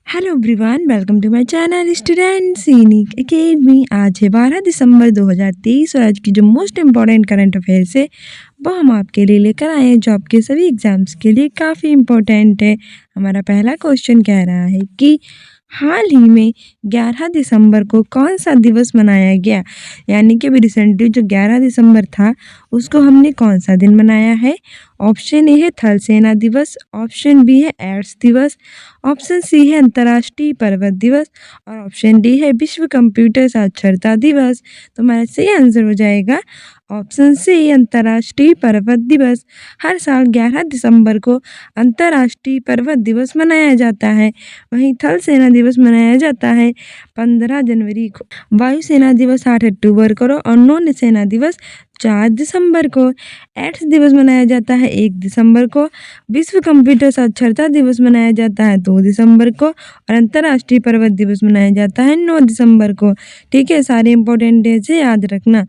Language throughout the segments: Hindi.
Hello everyone, welcome to my channel student scenic academy. आज है 12 दिसंबर 2023 और आज की जो मोस्ट इम्पॉर्टेंट करंट अफेयर्स है वो हम आपके लिए लेकर आए हैं जो आपके सभी एग्जाम्स के लिए काफ़ी इम्पोर्टेंट है। हमारा पहला क्वेश्चन कह रहा है कि हाल ही में 11 दिसंबर को कौन सा दिवस मनाया गया, यानी कि अभी रिसेंटली जो 11 दिसंबर था उसको हमने कौन सा दिन मनाया है। ऑप्शन ए है थल सेना दिवस, ऑप्शन बी है एड्स दिवस, ऑप्शन सी है अंतर्राष्ट्रीय पर्वत दिवस और ऑप्शन डी है विश्व कंप्यूटर साक्षरता दिवस। तो हमारा सही आंसर हो जाएगा ऑप्शन सी अंतर्राष्ट्रीय पर्वत दिवस। हर साल 11 दिसंबर को अंतर्राष्ट्रीय पर्वत दिवस मनाया जाता है। वहीं थल सेना दिवस मनाया जाता है 15 जनवरी को, वायुसेना दिवस 8 अक्टूबर को और नौसेना सेना दिवस 4 दिसंबर को। एड्स दिवस मनाया जाता है 1 दिसंबर को, विश्व कंप्यूटर साक्षरता दिवस मनाया जाता है 2 दिसंबर को और अंतर्राष्ट्रीय पर्वत दिवस मनाया जाता है 9 दिसंबर को। ठीक है, सारे इंपॉर्टेंट डेज है, याद रखना।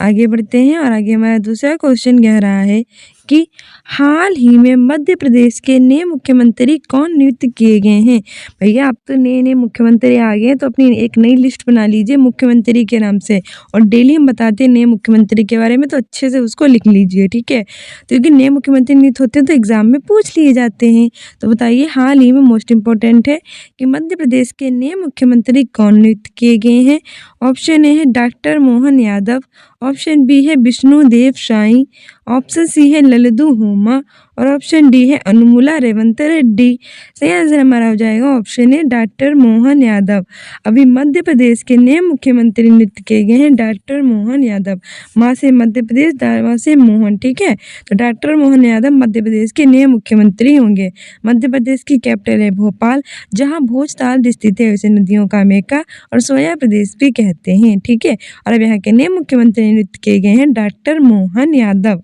आगे बढ़ते हैं और आगे हमारा दूसरा क्वेश्चन कह रहा है कि हाल ही में मध्य प्रदेश के नए मुख्यमंत्री कौन नियुक्त किए गए हैं। भैया आप तो नए नए मुख्यमंत्री आ गए हैं तो अपनी एक नई लिस्ट बना लीजिए मुख्यमंत्री के नाम से, और डेली हम बताते हैं नए मुख्यमंत्री के बारे में, तो अच्छे से उसको लिख लीजिए। ठीक है, तो क्योंकि नए मुख्यमंत्री नियुक्त होते हैं तो एग्जाम में पूछ लिए जाते हैं। तो बताइए हाल ही में मोस्ट इम्पोर्टेंट है कि मध्य प्रदेश के नए मुख्यमंत्री कौन नियुक्त किए गए हैं। ऑप्शन ए है doctor Mohan Yadav, option B है विष्णुदेव साई, ऑप्शन सी है ललितू होमा और ऑप्शन डी है अनुमुला रेवंत रेड्डी। सही आंसर हमारा हो जाएगा option A doctor Mohan Yadav. अभी मध्य प्रदेश के नए मुख्यमंत्री नियुक्त किए गए हैं डॉक्टर मोहन यादव। माँ से मध्य प्रदेश, दावा से मोहन। ठीक है, तो डॉक्टर मोहन यादव मध्य प्रदेश के नए मुख्यमंत्री होंगे। मध्य प्रदेश की कैपिटल है भोपाल, जहाँ भोज ताल स्थित है, उसे नदियों का मेका और सोया प्रदेश भी कहते हैं। ठीक है, और अब यहाँ के नए मुख्यमंत्री नियुक्त किए गए हैं डॉक्टर मोहन यादव।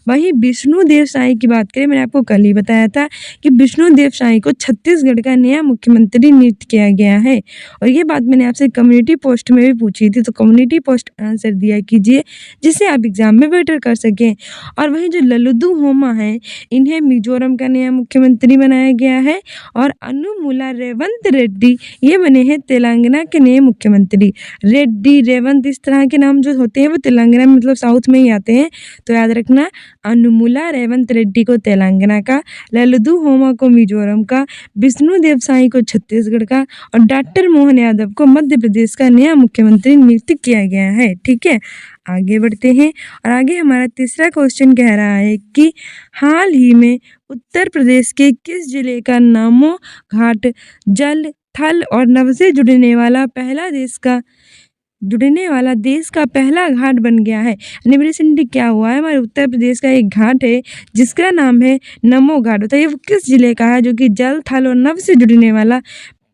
वहीं विष्णुदेव साई की बात करें, मैंने आपको कल ही बताया था कि विष्णुदेव साई को छत्तीसगढ़ का नया मुख्यमंत्री नियुक्त किया गया है। और ये बात मैंने आपसे कम्युनिटी पोस्ट में भी पूछी थी, तो कम्युनिटी पोस्ट आंसर दिया कीजिए जिससे आप एग्जाम में बेटर कर सकें। और वहीं जो ललितू होमा है, इन्हें मिजोरम का नया मुख्यमंत्री बनाया गया है और अनुमुला रेवंत रेड्डी ये बने हैं तेलंगाना के नए मुख्यमंत्री। रेड्डी, रेवंत, इस तरह के नाम जो होते हैं वो तेलंगाना में मतलब साउथ में ही आते हैं, तो याद रखना अनुमुला रेवंत रेड्डी को तेलंगाना का, ललितू होमा को मिजोरम का, विष्णुदेव साई को छत्तीसगढ़ का और डॉक्टर मोहन यादव को मध्य प्रदेश का नया मुख्यमंत्री नियुक्त किया गया है। ठीक है, आगे बढ़ते हैं और आगे हमारा तीसरा क्वेश्चन कह रहा है कि हाल ही में उत्तर प्रदेश के किस जिले का नमो घाट जल, थल और नभ से जुड़ने वाला देश का पहला घाट बन गया है। रिसेंटली क्या हुआ है, हमारे उत्तर प्रदेश का एक घाट है जिसका नाम है नमो घाट। बताइए वो किस जिले का है जो कि जल, थल और नभ से जुड़ने वाला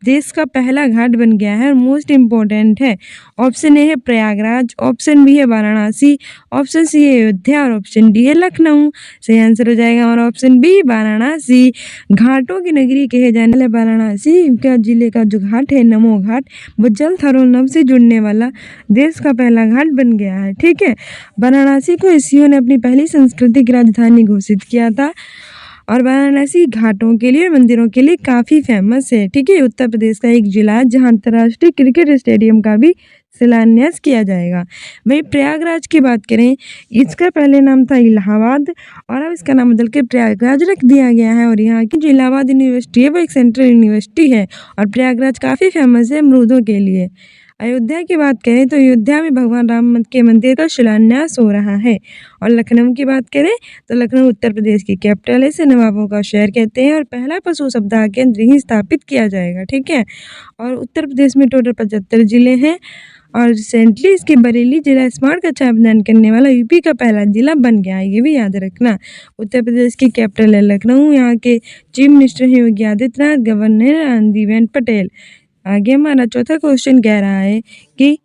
देश का पहला घाट बन गया है और मोस्ट इम्पोर्टेंट है। ऑप्शन ए है प्रयागराज, ऑप्शन बी है वाराणसी, ऑप्शन सी है अयोध्या और ऑप्शन डी है लखनऊ। सही आंसर हो जाएगा और ऑप्शन बी वाराणसी। घाटों की नगरी कहे जाने वाले वाराणसी का जिले का जो घाट है नमो घाट, वो जल, थल और नभ से जुड़ने वाला देश का पहला घाट बन गया है। ठीक है, वाराणसी को ईसीओ ने अपनी पहली सांस्कृतिक राजधानी घोषित किया था और वाराणसी घाटों के लिए, मंदिरों के लिए काफ़ी फेमस है। ठीक है, उत्तर प्रदेश का एक जिला है जहाँ अंतर्राष्ट्रीय क्रिकेट स्टेडियम का भी शिलान्यास किया जाएगा। वहीं प्रयागराज की बात करें, इसका पहले नाम था इलाहाबाद और अब इसका नाम बदल के प्रयागराज रख दिया गया है। और यहाँ की जो इलाहाबाद यूनिवर्सिटी है वो एक सेंट्रल यूनिवर्सिटी है और प्रयागराज काफ़ी फेमस है अमरूदों के लिए। अयोध्या की बात करें तो अयोध्या में भगवान राम के मंदिर का शिलान्यास हो रहा है। और लखनऊ की बात करें तो लखनऊ उत्तर प्रदेश की कैपिटल है, इसे नवाबों का शहर कहते हैं और पहला पशु सप्ताह केंद्र ही स्थापित किया जाएगा। ठीक है, और उत्तर प्रदेश में टोटल 75 जिले हैं और रिसेंटली इसके बरेली जिला स्मार्ट कक्षा अभियान करने वाला यूपी का पहला जिला बन गया है, ये भी याद रखना। उत्तर प्रदेश की कैपिटल है लखनऊ, यहाँ के चीफ मिनिस्टर हैं योगी आदित्यनाथ, गवर्नर आनंदीबेन पटेल। आगे हमारा चौथा क्वेश्चन कह रहा है कि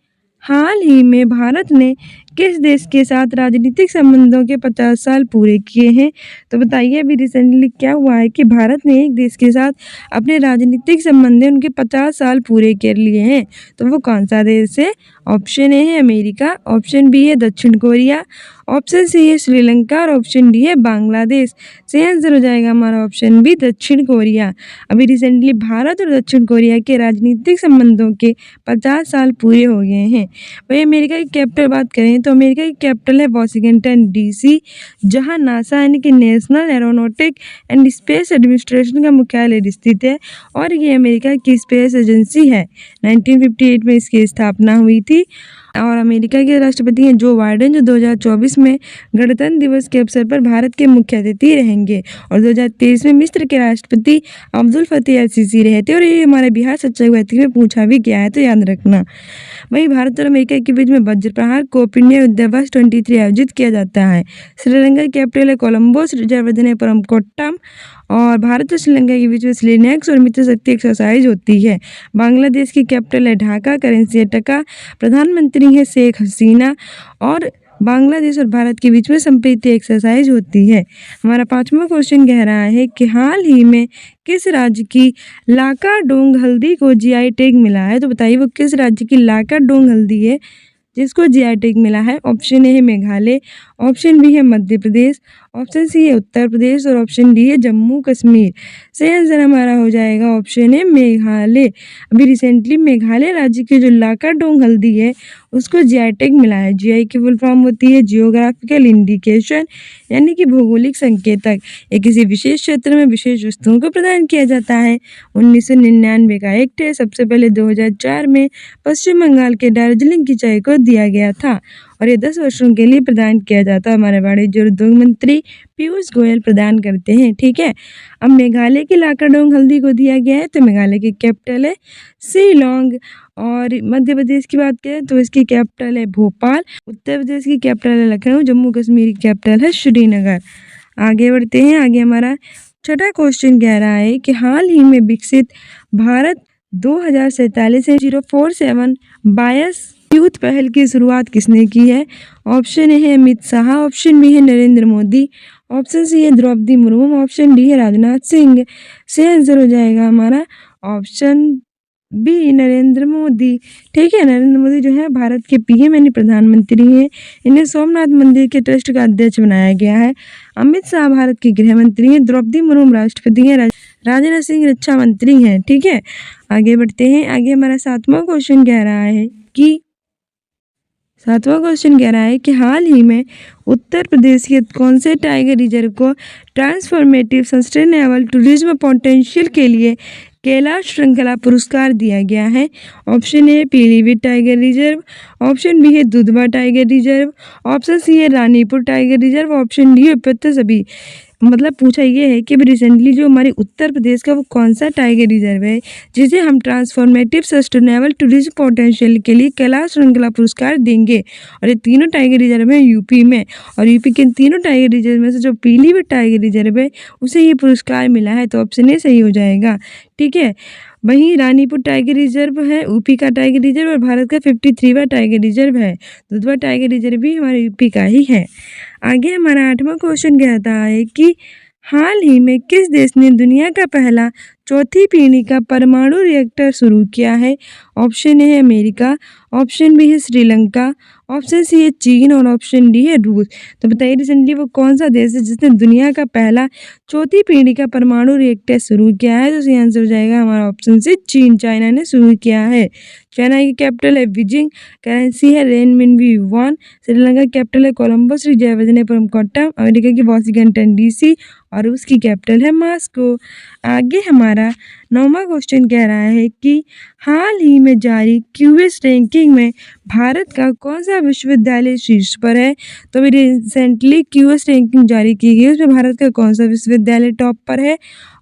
हाल ही में भारत ने किस देश के साथ राजनीतिक संबंधों के 50 साल पूरे किए हैं? तो बताइए अभी रिसेंटली क्या हुआ है कि भारत ने एक देश के साथ अपने राजनीतिक संबंध उनके 50 साल पूरे कर लिए हैं। तो वो कौन सा देश है? ऑप्शन ए है अमेरिका, ऑप्शन बी है दक्षिण कोरिया, ऑप्शन सी है श्रीलंका और ऑप्शन डी है बांग्लादेश। सही आंसर हो जाएगा हमारा ऑप्शन बी दक्षिण कोरिया। अभी रिसेंटली भारत और दक्षिण कोरिया के राजनीतिक संबंधों के 50 साल पूरे हो गए हैं। वही अमेरिका की कैपिटल बात करें तो अमेरिका की कैपिटल है वॉशिंगटन डीसी, जहां नासा यानी कि national aeronautic and space administration का मुख्यालय स्थित है और ये अमेरिका की स्पेस एजेंसी है। 1958 में इसकी स्थापना हुई थी। और अमेरिका के राष्ट्रपति हैं जो बाइडेन, जो 2024 में गणतंत्र दिवस के अवसर पर भारत के मुख्य अतिथि रहेंगे। और 2023 में मिस्र के राष्ट्रपति अब्दुल फतेह अल सीसी रहे थे। और ये हमारे बिहार सच्चाई व्यक्ति में पूछा भी गया है, तो याद रखना। वहीं भारत और अमेरिका के बीच में वज्र प्रहार कोप इंडिया दिवस 23 आयोजित किया जाता है। श्रीलंका की कैपिटल है कोलंबो, जर्मनी है परमकोट्टम। और भारत और श्रीलंका के बीच में स्लिनेक्स और मित्र शक्ति एक्सरसाइज होती है। बांग्लादेश की कैपिटल है ढाका, करेंसी है टका, प्रधानमंत्री है शेख हसीना। और बांग्लादेश और भारत के बीच में संप्रीति एक्सरसाइज होती है। हमारा 5वां क्वेश्चन कह रहा है कि हाल ही में किस राज्य की लाकाडोंग हल्दी को जीआई टैग मिला है? तो बताइए वो किस राज्य की लाकाडोंग हल्दी है जिसको जीआई टैग मिला है? ऑप्शन ए है मेघालय, ऑप्शन बी है मध्य प्रदेश, ऑप्शन सी है उत्तर प्रदेश और ऑप्शन डी है जम्मू कश्मीर। सही आंसर हमारा हो जाएगा ऑप्शन है मेघालय। अभी रिसेंटली मेघालय राज्य की जो लाकाडोंग हल्दी है उसको जीआई टैग मिला है। जीआई की फुल फॉर्म होती है जियोग्राफिकल इंडिकेशन, यानी कि भौगोलिक संकेतक। ये किसी विशेष क्षेत्र में विशेष वस्तुओं को प्रदान किया जाता है। 1999 का एक्ट है। सबसे पहले 2004 में पश्चिम बंगाल के दार्जिलिंग की चाय को दिया गया था और ये 10 वर्षों के लिए प्रदान किया जाता है। हमारे वाणिज्य और उद्योग मंत्री पीयूष गोयल प्रदान करते हैं। ठीक है, अब मेघालय की लाकाडोंग हल्दी को दिया गया है तो मेघालय की कैपिटल है शिलांग। और मध्य प्रदेश की बात करें तो इसकी कैपिटल है भोपाल, उत्तर प्रदेश की कैपिटल है लखनऊ, जम्मू कश्मीर की कैपिटल है श्रीनगर। आगे बढ़ते हैं। आगे हमारा 6वां क्वेश्चन कह रहा है कि हाल ही में विकसित भारत 2047 047 बायस यूथ पहल की शुरुआत किसने की है? ऑप्शन ए है अमित शाह, ऑप्शन बी है नरेंद्र मोदी, ऑप्शन सी है द्रौपदी मुर्मू, ऑप्शन डी है राजनाथ सिंह। सही आंसर हो जाएगा हमारा ऑप्शन बी नरेंद्र मोदी। ठीक है, नरेंद्र मोदी जो है भारत के पीएम यानी प्रधानमंत्री हैं। इन्हें सोमनाथ मंदिर के ट्रस्ट का अध्यक्ष बनाया गया है। अमित शाह भारत के गृह मंत्री हैं, द्रौपदी मुर्मू राष्ट्रपति हैं, राजनाथ सिंह रक्षा मंत्री हैं। ठीक है, आगे बढ़ते हैं। आगे हमारा 7वां क्वेश्चन कह रहा है कि हाल ही में उत्तर प्रदेश के कौन से टाइगर रिजर्व को ट्रांसफॉर्मेटिव सस्टेनेबल टूरिज्म पोटेंशियल के लिए कैलाश श्रृंखला पुरस्कार दिया गया है? Option A Pilibhit tiger reserve, option B है Dudhwa tiger reserve, option C है Ranipur tiger reserve, option D है उपयुक्त सभी। मतलब पूछा ये है कि रिसेंटली जो हमारे उत्तर प्रदेश का वो कौन सा टाइगर रिजर्व है जिसे हम ट्रांसफॉर्मेटिव सस्टेनेबल टूरिज्म पोटेंशियल के लिए कैलाश श्रृंखला पुरस्कार देंगे। और ये तीनों टाइगर रिजर्व है यूपी में। और यूपी के तीनों टाइगर रिजर्व में से जो पीलीभीत टाइगर रिजर्व है उसे ये पुरस्कार मिला है, तो ऑप्शन ए सही हो जाएगा। ठीक है, वहीं रानीपुर टाइगर रिजर्व है यूपी का टाइगर रिजर्व और भारत का 53वां टाइगर रिजर्व है। दुधवा टाइगर रिजर्व भी हमारे यूपी का ही है। आगे हमारा 8वां क्वेश्चन कहता है कि हाल ही में किस देश ने दुनिया का पहला चौथी पीढ़ी का परमाणु रिएक्टर शुरू किया है? ऑप्शन ए है अमेरिका, ऑप्शन बी है श्रीलंका, ऑप्शन सी है चीन और ऑप्शन डी है रूस। तो बताइए रिसेंटली वो कौन सा देश है जिसने दुनिया का पहला चौथी पीढ़ी का परमाणु रिएक्टर शुरू किया है? तो इसका आंसर हो जाएगा हमारा ऑप्शन सी चीन। चाइना ने शुरू किया है। चाइना की कैपिटल है बीजिंग, करेंसी है रेनमिनबी युआन, श्रीलंका की कैपिटल है कोलंबो, श्री जयवर्धने परमकोट्टम, अमेरिका की वॉशिंगटन डीसी और रूस की कैपिटल है मॉस्को। आगे हमारा 9वां क्वेश्चन कह रहा है कि हाल ही में जारी क्यूएस रैंकिंग में भारत का कौन सा विश्वविद्यालय शीर्ष पर है? तो अभी रिसेंटली क्यूएस रैंकिंग जारी की गई, उसमें भारत का कौन सा विश्वविद्यालय टॉप पर है?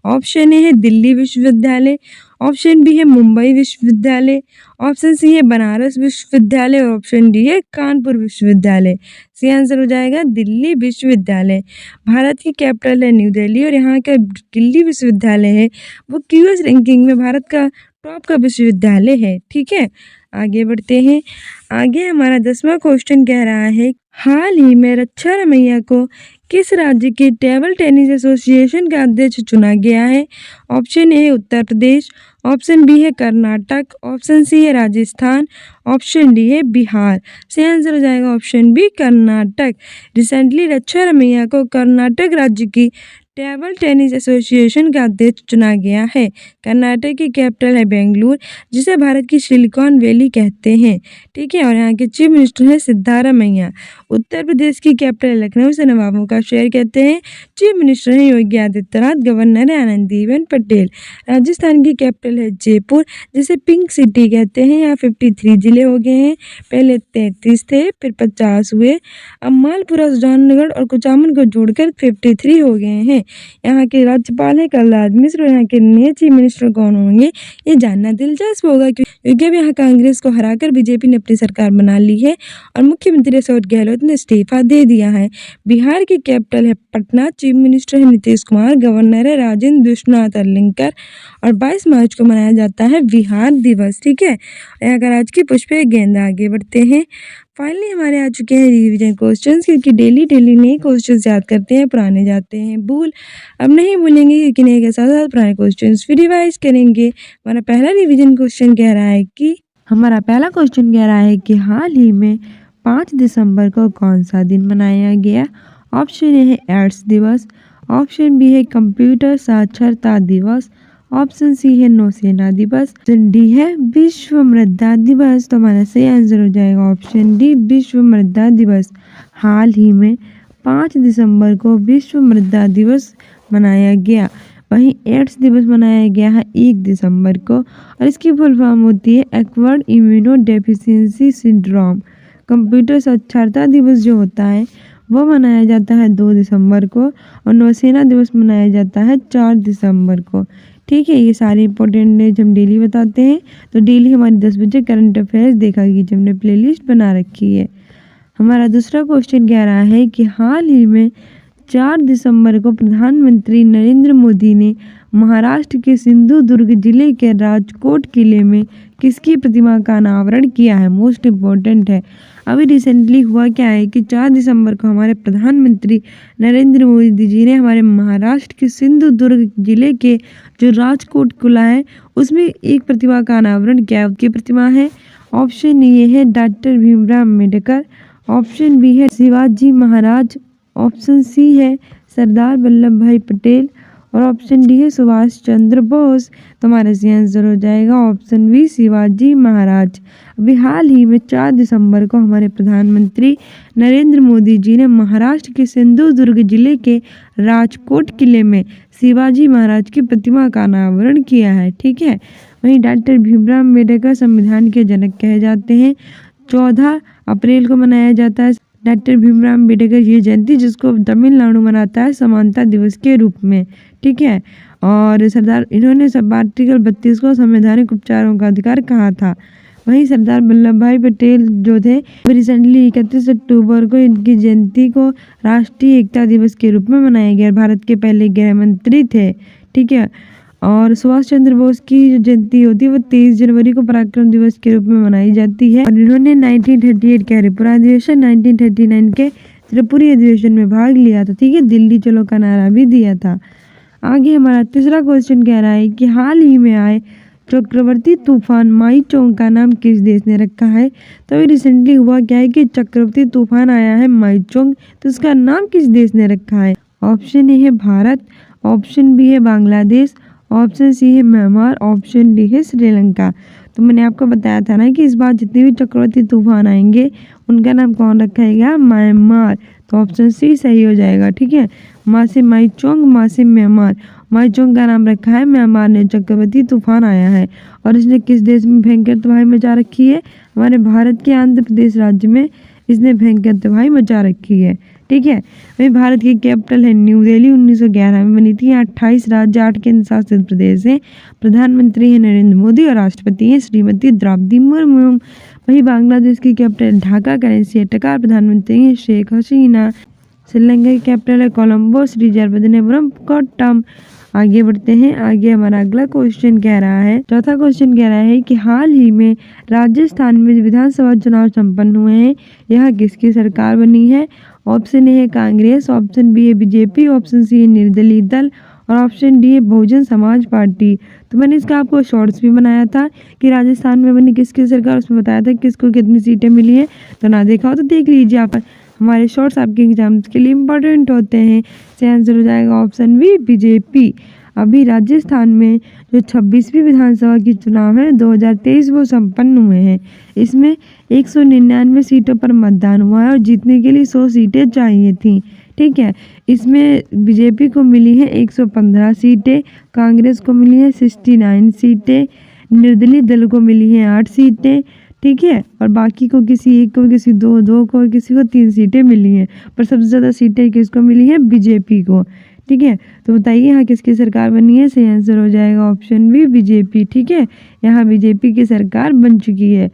ऑप्शन ए है दिल्ली विश्वविद्यालय, ऑप्शन बी है मुंबई विश्वविद्यालय, ऑप्शन सी है बनारस विश्वविद्यालय और ऑप्शन डी है कानपुर विश्वविद्यालय। सही आंसर हो जाएगा दिल्ली विश्वविद्यालय। भारत की कैपिटल है न्यू दिल्ली और यहाँ का दिल्ली विश्वविद्यालय है वो क्यूएस रैंकिंग में भारत का टॉप का विश्वविद्यालय है। ठीक है, आगे बढ़ते हैं। आगे हमारा 10वां क्वेश्चन कह रहा है, हाल ही में रक्षा रमैया को किस राज्य के टेबल टेनिस एसोसिएशन का अध्यक्ष चुना गया है? Option A Uttar Pradesh, option B है कर्नाटक, ऑप्शन सी है राजस्थान, ऑप्शन डी है बिहार। सही आंसर हो जाएगा ऑप्शन बी कर्नाटक। रिसेंटली रक्षा रमैया को कर्नाटक राज्य की टेबल टेनिस एसोसिएशन का अध्यक्ष चुना गया है। कर्नाटक की कैपिटल है बेंगलुरु, जिसे भारत की सिलिकॉन वैली कहते हैं। ठीक है, और यहाँ के चीफ मिनिस्टर है सिद्धारमैया। उत्तर प्रदेश की कैपिटल लखनऊ, से नवाबों का शहर कहते हैं। चीफ मिनिस्टर हैं योगी आदित्यनाथ, गवर्नर है आनंदीबेन पटेल। राजस्थान की कैपिटल है जयपुर, जिसे पिंक सिटी कहते हैं। यहाँ 53 जिले हो गए हैं, पहले 33 थे, फिर 50 हुए। अब मालपुरा, सुजानगढ़ और कुचामन को जोड़कर 53 हो गए हैं। यहाँ के राज्यपाल हैं कलराज मिश्र, और यहाँ के नए चीफ मिनिस्टर कौन होंगे ये जानना दिलचस्प होगा, क्योंकि अब यहाँ कांग्रेस को हराकर बीजेपी ने अपनी सरकार बना ली है और मुख्यमंत्री अशोक गहलोत ने इस्तीफा दे दिया है। बिहार की कैपिटल है पटना, चीफ मिनिस्टर है नीतीश कुमार, गवर्नर है राजेंद्र विश्वनाथ अर्लेकर, और 22 मार्च को मनाया जाता है बिहार दिवस। ठीक है, यहाँ का राजकीय पुष्प है गेंदा। आगे बढ़ते हैं। फाइनली हमारे आ चुके हैं रिवीजन क्वेश्चंस, क्योंकि डेली नए क्वेश्चंस याद करते हैं, पुराने जाते हैं भूल। अब नहीं भूलेंगे, क्योंकि नए के साथ साथ पुराने क्वेश्चंस फिर रिवाइज करेंगे। हमारा पहला रिवीजन क्वेश्चन कह रहा है कि हाल ही में 5 दिसंबर को कौन सा दिन मनाया गया? ऑप्शन ए है एड्स दिवस, ऑप्शन बी है कंप्यूटर साक्षरता दिवस, ऑप्शन सी है नौसेना दिवस, ऑप्शन डी है विश्व मृदा दिवस। तो हमारा सही आंसर हो जाएगा ऑप्शन डी, विश्व मृदा दिवस। हाल ही में 5 दिसंबर को विश्व मृदा दिवस मनाया गया। वहीं एड्स दिवस मनाया गया है 1 दिसंबर को, और इसकी फुल फॉर्म होती है acquired immuno deficiency syndrome. Computer साक्षरता दिवस जो होता है वो मनाया जाता है 2 दिसंबर को, और नौसेना दिवस मनाया जाता है 4 दिसंबर को। ठीक है, ये सारे इंपॉर्टेंट डेज हम डेली बताते हैं। तो डेली हमारी 10 बजे करंट अफेयर्स देखा कीजिए, हमने प्लेलिस्ट बना रखी है। हमारा दूसरा क्वेश्चन कह रहा है कि हाल ही में 4 दिसंबर को प्रधानमंत्री नरेंद्र मोदी ने महाराष्ट्र के सिंधुदुर्ग जिले के राजकोट किले में किसकी प्रतिमा का अनावरण किया है? मोस्ट इम्पोर्टेंट है। अभी रिसेंटली हुआ क्या है कि 4 दिसंबर को हमारे प्रधानमंत्री नरेंद्र मोदी जी ने हमारे महाराष्ट्र के सिंधुदुर्ग जिले के जो राजकोट किला है उसमें एक प्रतिमा का अनावरण किया है। उसकी प्रतिमा है, ऑप्शन ए है doctor Bhimrao Ambedkar, option B है शिवाजी महाराज, ऑप्शन सी है सरदार वल्लभ भाई पटेल, और ऑप्शन डी है सुभाष चंद्र बोस। तो हमारा सही आंसर हो जाएगा ऑप्शन बी, शिवाजी महाराज। अभी हाल ही में 4 दिसंबर को हमारे प्रधानमंत्री नरेंद्र मोदी जी ने महाराष्ट्र के सिंधुदुर्ग जिले के राजकोट किले में शिवाजी महाराज की प्रतिमा का अनावरण किया है। ठीक है, वहीं डॉक्टर भीमराव अम्बेडकर संविधान के जनक कहे जाते हैं। 14 अप्रैल को मनाया जाता है डॉक्टर भीमराव अम्बेडकर की जयंती, जिसको तमिलनाडु मनाता है समानता दिवस के रूप में। ठीक है, और इन्होंने सब आर्टिकल 32 को संवैधानिक उपचारों का अधिकार कहा था। वहीं सरदार वल्लभ भाई पटेल जो थे रिसेंटली 31 अक्टूबर को इनकी जयंती को राष्ट्रीय एकता दिवस के रूप में मनाया गया। भारत के पहले गृह मंत्री थे। ठीक है, और सुभाष चंद्र बोस की जो जयंती होती है वो 23 जनवरी को पराक्रम दिवस के रूप में मनाई जाती है। और इन्होंने 1938 के हरिपुरा अधिवेशन, 1939 के त्रिपुरी अधिवेशन में भाग लिया था। ठीक है, दिल्ली चलो का नारा भी दिया था। आगे हमारा तीसरा क्वेश्चन कह रहा है कि हाल ही में आए चक्रवर्ती तूफान माईचोंग का नाम किस देश ने रखा है? तो अभी रिसेंटली हुआ क्या है कि चक्रवर्ती तूफान आया है माईचोंग, तो इसका नाम किस देश ने रखा है? ऑप्शन ए है भारत, ऑप्शन बी है बांग्लादेश, ऑप्शन सी है म्यांमार, ऑप्शन डी है श्रीलंका। तो मैंने आपको बताया था ना कि इस बार जितने भी चक्रवर्ती तूफान आएंगे उनका नाम कौन रखा गया? म्यांमार। तो ऑप्शन सी सही हो जाएगा। ठीक है, माँ से माईचोंग, माँ से म्यांमार। माईचोंग का नाम रखा है म्यांमार ने। चक्रवर्ती तूफान आया है और इसने किस देश में भयंकर तबाही मचा रखी है? हमारे भारत के आंध्र प्रदेश राज्य में इसने भयंकर तबाही मचा रखी है। ठीक है, वही भारत की कैपिटल है न्यू दिल्ली, 1911 में बनी थी। 28 राज्य, 8 केंद्र शासित प्रदेश हैं। प्रधानमंत्री है नरेंद्र मोदी और राष्ट्रपति हैं श्रीमती द्रौपदी मुर्मू। वही बांग्लादेश की कैपिटल ढाका, करेंसी है टका, प्रधानमंत्री हैं शेख हसीना। श्रीलंका की कैपिटल है कोलंबो, श्री जयवर्धनेपुरम कोट्टम। आगे बढ़ते हैं। आगे हमारा अगला क्वेश्चन कह रहा है, चौथा क्वेश्चन कह रहा है कि हाल ही में राजस्थान में विधानसभा चुनाव संपन्न हुए हैं, यह किसकी सरकार बनी है? ऑप्शन ए है कांग्रेस, ऑप्शन बी है बीजेपी, ऑप्शन सी है निर्दलीय दल और ऑप्शन डी है बहुजन समाज पार्टी। तो मैंने इसका आपको शॉर्ट्स भी बनाया था कि राजस्थान में बनी किसकी सरकार, उसमें बताया था किसको कितनी सीटें मिली हैं। तो ना देखा हो तो देख लीजिए आप, हमारे शॉर्ट्स आपके एग्जाम्स के लिए इम्पोर्टेंट होते हैं। सही आंसर हो जाएगा ऑप्शन बी बीजेपी। अभी राजस्थान में जो 26वीं विधानसभा की चुनाव है 2023 वो संपन्न हुए हैं। इसमें 199 सीटों पर मतदान हुआ है और जीतने के लिए 100 सीटें चाहिए थी। ठीक है, इसमें बीजेपी को मिली है 115 सीटें, कांग्रेस को मिली है 69 सीटें, निर्दलीय दल को मिली है 8 सीटें। ठीक है, और बाकी को किसी एक को, किसी दो को, किसी को 3 सीटें मिली हैं, पर सबसे ज़्यादा सीटें किसको मिली है? बीजेपी को। ठीक है, तो बताइए यहाँ किसकी सरकार बनी है? सही आंसर हो जाएगा ऑप्शन बी बीजेपी। ठीक है, यहाँ बीजेपी की सरकार बन चुकी है।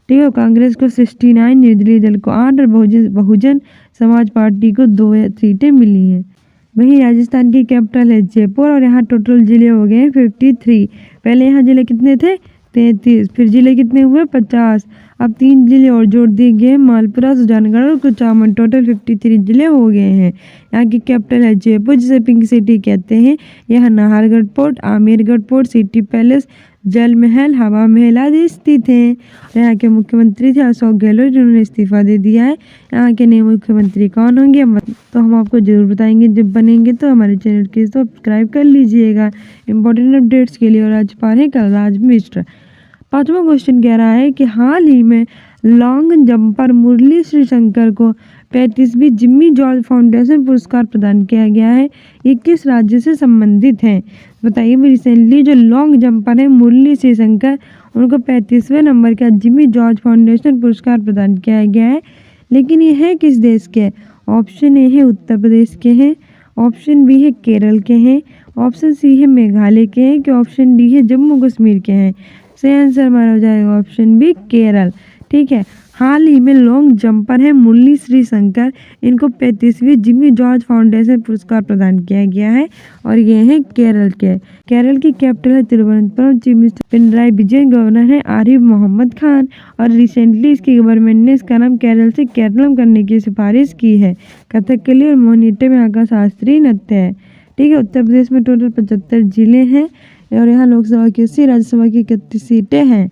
ठीक है, कांग्रेस को 69, निर्दलीय दल को 8 और बहुजन समाज पार्टी को 2 सीटें मिली हैं। वहीं राजस्थान की कैपिटल है जयपुर और यहाँ टोटल जिले हो गए हैं 53। पहले यहाँ जिले कितने थे? 33। फिर जिले कितने हुए? 50। अब 3 जिले और जोड़ दिए गए, मालपुरा, सुजानगढ़ और कुचामन। टोटल 53 जिले हो गए हैं। यहाँ की कैपिटल है जयपुर, जिसे पिंक सिटी कहते हैं। यहाँ Nahargarh fort, Amergarh fort, city palace, Jal Mahal, हवा महल आदि स्थित हैं। यहाँ के मुख्यमंत्री थे अशोक गहलोत, जिन्होंने इस्तीफा दे दिया है। यहाँ के नए मुख्यमंत्री कौन होंगे तो हम आपको जरूर बताएंगे जब बनेंगे। तो हमारे चैनल के सब्सक्राइब कर लीजिएगा इंपॉर्टेंट अपडेट्स के लिए। और आज पारे कलराज मिश्र। पांचवा क्वेश्चन कह रहा है कि हाल ही में लॉन्ग जंपर मुरली श्रीशंकर को 35वीं जिम्मी जॉर्ज फाउंडेशन पुरस्कार प्रदान किया गया है। ये किस राज्य से संबंधित हैं? बताइए। रिसेंटली जो लॉन्ग जंपर है मुरली श्रीशंकर, उनको 35वें नंबर का जिम्मी जॉर्ज फाउंडेशन पुरस्कार प्रदान किया गया है, लेकिन ये है किस देश के? ऑप्शन ए है उत्तर प्रदेश के हैं, ऑप्शन बी है केरल के हैं, ऑप्शन सी है मेघालय के हैं, कि ऑप्शन डी है जम्मू कश्मीर के हैं। सही आंसर हमारा हो जाएगा ऑप्शन बी केरल। ठीक है, हाल ही में लॉन्ग जंपर है मुरली श्रीशंकर, इनको 35वीं जिम्मी जॉर्ज फाउंडेशन पुरस्कार प्रदान किया गया है और ये हैं केरल के। केरल की कैपिटल है Thiruvananthapuram, chief minister Pinarayi Vijayan, governor है आरिफ मोहम्मद खान और रिसेंटली इसकी गवर्नमेंट ने इसका नाम केरल से केरलम करने की सिफारिश की है। कथकली और मोहिनीअट्टम यहाँ का शास्त्रीय नृत्य है। ठीक है, उत्तर प्रदेश में टोटल 75 जिले हैं और यहाँ लोकसभा की 80, राज्यसभा की 31 सीटें हैं।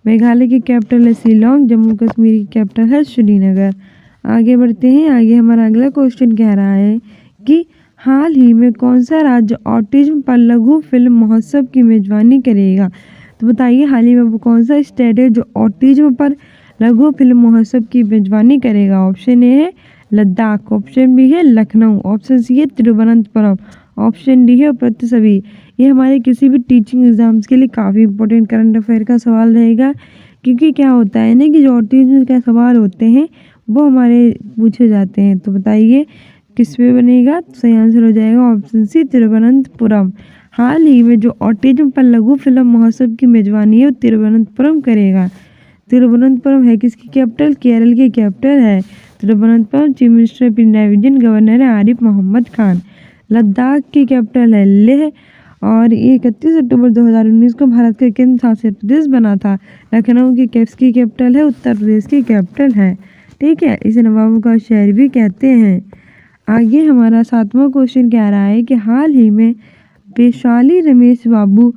मेघालय की कैपिटल है शिलोंग, जम्मू कश्मीर की कैपिटल है श्रीनगर। आगे बढ़ते हैं। आगे हमारा अगला क्वेश्चन कह रहा है कि हाल ही में कौन सा राज्य ऑटिज्म पर लघु फिल्म महोत्सव की मेजबानी करेगा? तो बताइए हाल ही में वो कौन सा स्टेट है जो ऑटिज्म पर लघु फिल्म महोत्सव की मेजबानी करेगा? ऑप्शन ए है लद्दाख, ऑप्शन बी है लखनऊ, ऑप्शन सी है तिरुवनंतपुरम, ऑप्शन डी है उपरोक्त सभी। ये हमारे किसी भी टीचिंग एग्जाम्स के लिए काफ़ी इंपॉर्टेंट करंट अफेयर का सवाल रहेगा, क्योंकि क्या होता है ना कि जो ऑटिज्म के सवाल होते हैं वो हमारे पूछे जाते हैं। तो बताइए किस पे बनेगा? तो सही आंसर हो जाएगा ऑप्शन सी तिरुवनंतपुरम। हाल ही में जो ऑटिज्म पर लघु फिल्म महोत्सव की मेजबानी है वो तिरुवनंतपुरम करेगा। तिरुवनंतपुरम है किसकी कैपिटल? केरल की कैपिटल है Thiruvananthapuram. Chief minister Pinarayi Vijayan, governor है आरिफ मोहम्मद खान। लद्दाख की कैपिटल है लेह और ये 31 अक्टूबर 2019 को भारत का केंद्र शासित प्रदेश बना था। लखनऊ की कैपिटल है उत्तर प्रदेश की कैपिटल है। ठीक है, इसे नवाबों का शहर भी कहते हैं। आगे हमारा 7वां क्वेश्चन कह रहा है कि हाल ही में वैशाली रमेश बाबू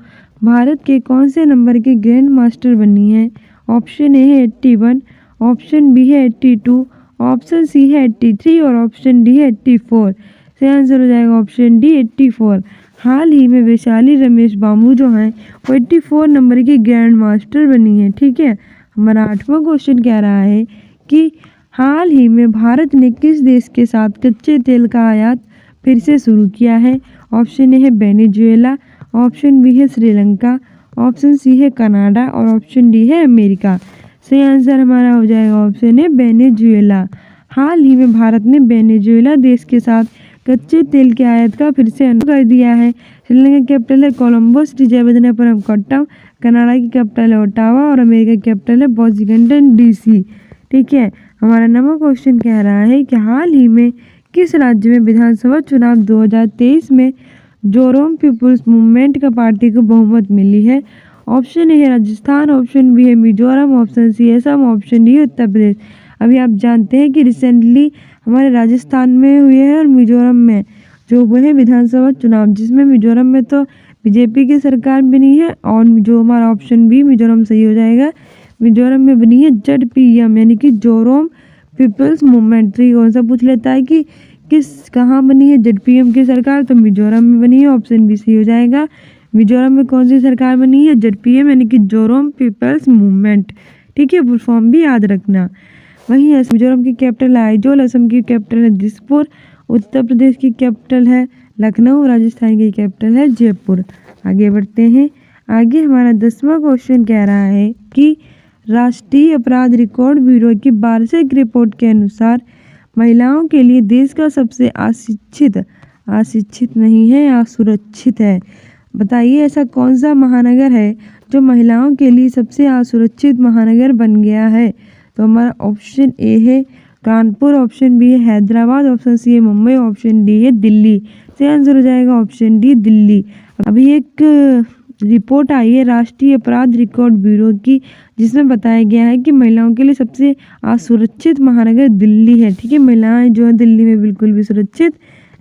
भारत के कौन से नंबर के ग्रैंड मास्टर बनी है? ऑप्शन ए है 81, ऑप्शन बी है 82, ऑप्शन सी है 83 और ऑप्शन डी है 84। सही आंसर हो जाएगा ऑप्शन डी 84। हाल ही में वैशाली रमेश बाबू जो हैं वो 84 नंबर की ग्रैंड मास्टर बनी है। ठीक है, हमारा 8वां क्वेश्चन कह रहा है कि हाल ही में भारत ने किस देश के साथ कच्चे तेल का आयात फिर से शुरू किया है? ऑप्शन ए है वेनेजुएला, ऑप्शन बी है श्रीलंका, ऑप्शन सी है कनाडा और ऑप्शन डी है अमेरिका। सही आंसर हमारा हो जाएगा ऑप्शन ए वेनेजुएला। हाल ही में भारत ने वेनेजुएला देश के साथ कच्चे तेल के आयात का फिर से कर दिया है। श्रीलंका की कैपिटल है कोलंबो, सिटी जयवर्धनेपुरम कोट्टम, कनाडा की कैपिटल है ओटावा और अमेरिका की कैपिटल है वाशिंगटन डीसी। ठीक है, हमारा 9वां क्वेश्चन कह रहा है कि हाल ही में किस राज्य में विधानसभा चुनाव 2023 में जोरोम पीपुल्स मूवमेंट का पार्टी को बहुमत मिली है। ऑप्शन ए है राजस्थान, ऑप्शन बी है मिजोरम, ऑप्शन सी है असम, ऑप्शन डी उत्तर प्रदेश। अभी आप जानते हैं कि रिसेंटली हमारे राजस्थान में हुए हैं और मिजोरम में जो वो है विधानसभा चुनाव, जिसमें मिजोरम में तो बीजेपी की सरकार बनी है और जो हमारा ऑप्शन बी मिजोरम सही हो जाएगा। मिजोरम में बनी है ZPM यानी कि जोरोम पीपल्स मूवमेंट। तो कौन सा पूछ लेता है कि कहाँ बनी है ZPM की सरकार, तो मिजोरम में बनी है, ऑप्शन बी सही हो जाएगा। मिजोरम में कौन सी सरकार बनी है? ZPM यानी कि जोरोम पीपल्स मूवमेंट। ठीक है, फुल फॉर्म भी याद रखना। वहीं मिजोरम की कैपिटल है आइजोल, असम की कैपिटल है दिसपुर, उत्तर प्रदेश की कैपिटल है लखनऊ, राजस्थान की कैपिटल है जयपुर। आगे बढ़ते हैं। आगे हमारा 10वां क्वेश्चन कह रहा है कि राष्ट्रीय अपराध रिकॉर्ड ब्यूरो की वार्षिक रिपोर्ट के अनुसार महिलाओं के लिए देश का सबसे अशिक्षित नहीं है, असुरक्षित है। बताइए ऐसा कौन सा महानगर है जो महिलाओं के लिए सबसे असुरक्षित महानगर बन गया है? तो हमारा ऑप्शन ए है कानपुर, ऑप्शन बी है हैदराबाद, ऑप्शन सी है मुंबई, ऑप्शन डी है दिल्ली। सही आंसर हो जाएगा ऑप्शन डी दिल्ली। अभी एक रिपोर्ट आई है राष्ट्रीय अपराध रिकॉर्ड ब्यूरो की, जिसमें बताया गया है कि महिलाओं के लिए सबसे असुरक्षित महानगर दिल्ली है। ठीक है, महिलाएं जो है दिल्ली में बिल्कुल भी सुरक्षित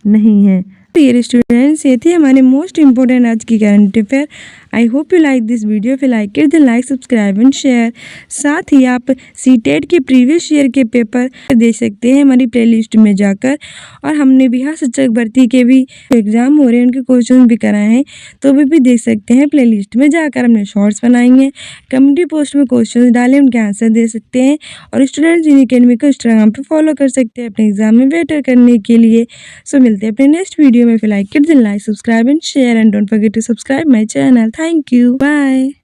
नहीं है। तो ये स्टूडेंट्स, ये थे हमारे मोस्ट इंपॉर्टेंट आज की current affair. I hope you like this video. If you like it then like, subscribe and share. साथ ही आप सीटेट के प्रीवियस ईयर के पेपर देख सकते हैं हमारी प्लेलिस्ट में जाकर। और हमने बिहार शिक्षक भर्ती के भी एग्जाम हो रहे हैं, उनके क्वेश्चन भी कराए हैं, तो भी देख सकते हैं प्लेलिस्ट में जाकर। हमने शॉर्ट्स बनाएंगे, कम्युनिटी पोस्ट में क्वेश्चन डाले, उनके आंसर दे सकते हैं। और स्टूडेंट्स इन अकेडमी को इंस्टाग्राम पर फॉलो कर सकते हैं अपने एग्जाम में बेटर करने के लिए। सो मिलते हैं अपने नेक्स्ट वीडियो में। If you like it then like, subscribe and share, and don't forget to subscribe my channel. Thank you. Bye.